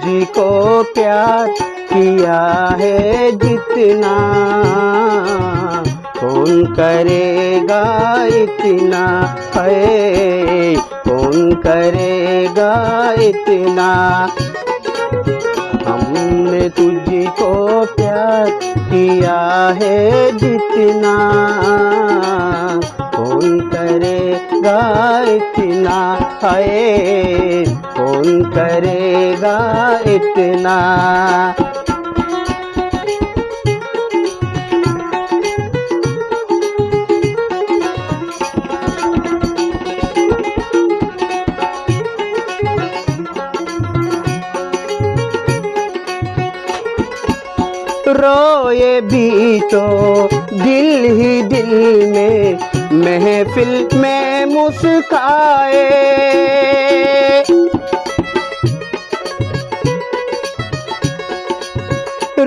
तुझको प्यार किया है जितना, कौन करेगा इतना है, कौन करेगा इतना। हमने तुझको प्यार किया है जितना, कौन करेगा इतना है, कौन करेगा इतना। रोए भी तो दिल ही दिल में, महफिल में मुस्काए।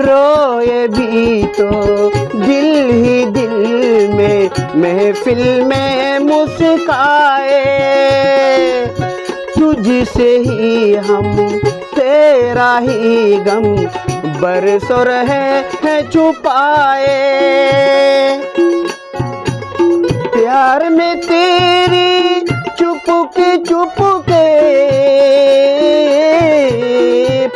रोए भी तो दिल ही दिल में, महफिल में मुस्काए। तुझसे ही हम तेरा ही गम बरसों रहे हैं छुपाए। प्यार में तेरी चुपके चुपके,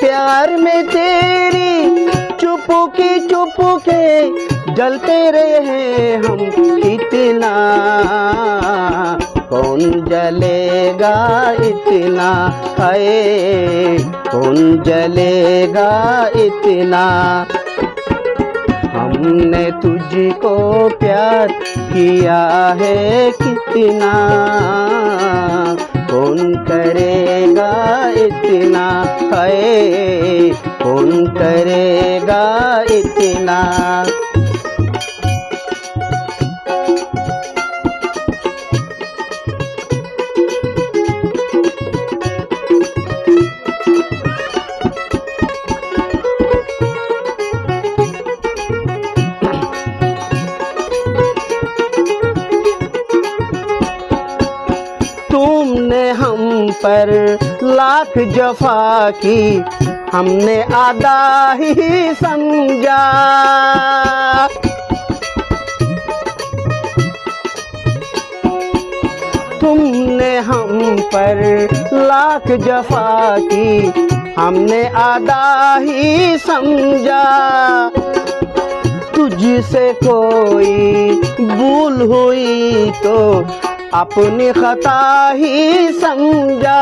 प्यार में तेरी चुपके चुपके जलते रहे हम कितना, कौन जलेगा इतना है, कौन जलेगा इतना। हमने तुझको प्यार किया है कितना, कौन करेगा इतना है, कौन करेगा इतना। तुमने हम पर लाख जफा की, हमने आधा ही समझा। तुमने हम पर लाख जफा की, हमने आधा ही समझा। तुझसे कोई भूल हुई तो अपनी खता ही समझा।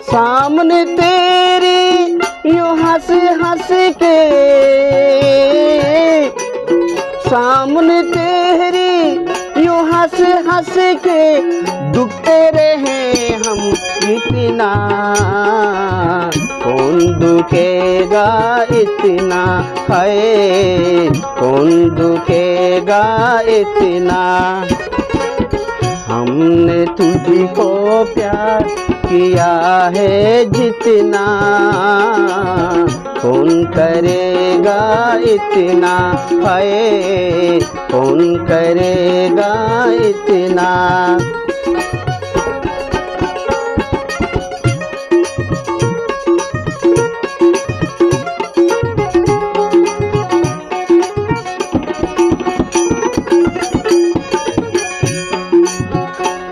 सामने तेरी यूं हंस हंस के, सामने तेरी यूं हंस हंस के दुखते रहे हम इतना, कौन दुखेगा इतना है, कौन दुखेगा इतना। हमने तुझको प्यार किया है जितना, कौन करेगा इतना है, कौन करेगा इतना।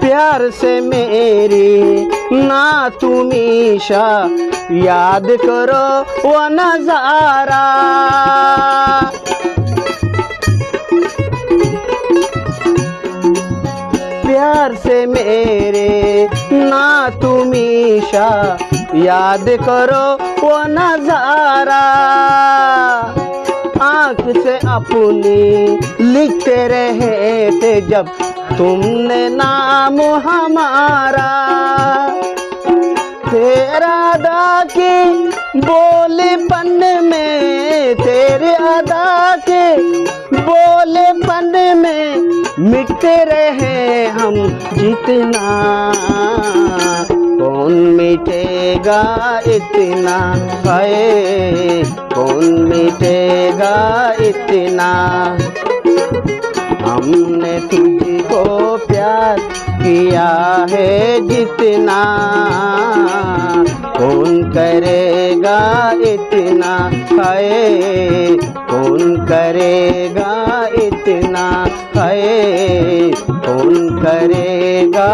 प्यार से मेरी ना तुम ईशा, याद करो वो नजारा। प्यार से मेरे ना तुम ईशा, याद करो वो नजारा। आँख से अपनी लिखते रहे थे जब तुमने नाम हमारा। तेरा अदा के बोलेपन में, तेरे अदा के बोलेपन में मिटते रहे हम जितना, कौन मिटेगा इतना है, कौन मिटेगा इतना। हमने तुझको प्यार किया है जितना, कौन करेगा इतना, हाय कौन करेगा इतना, हाय कौन करेगा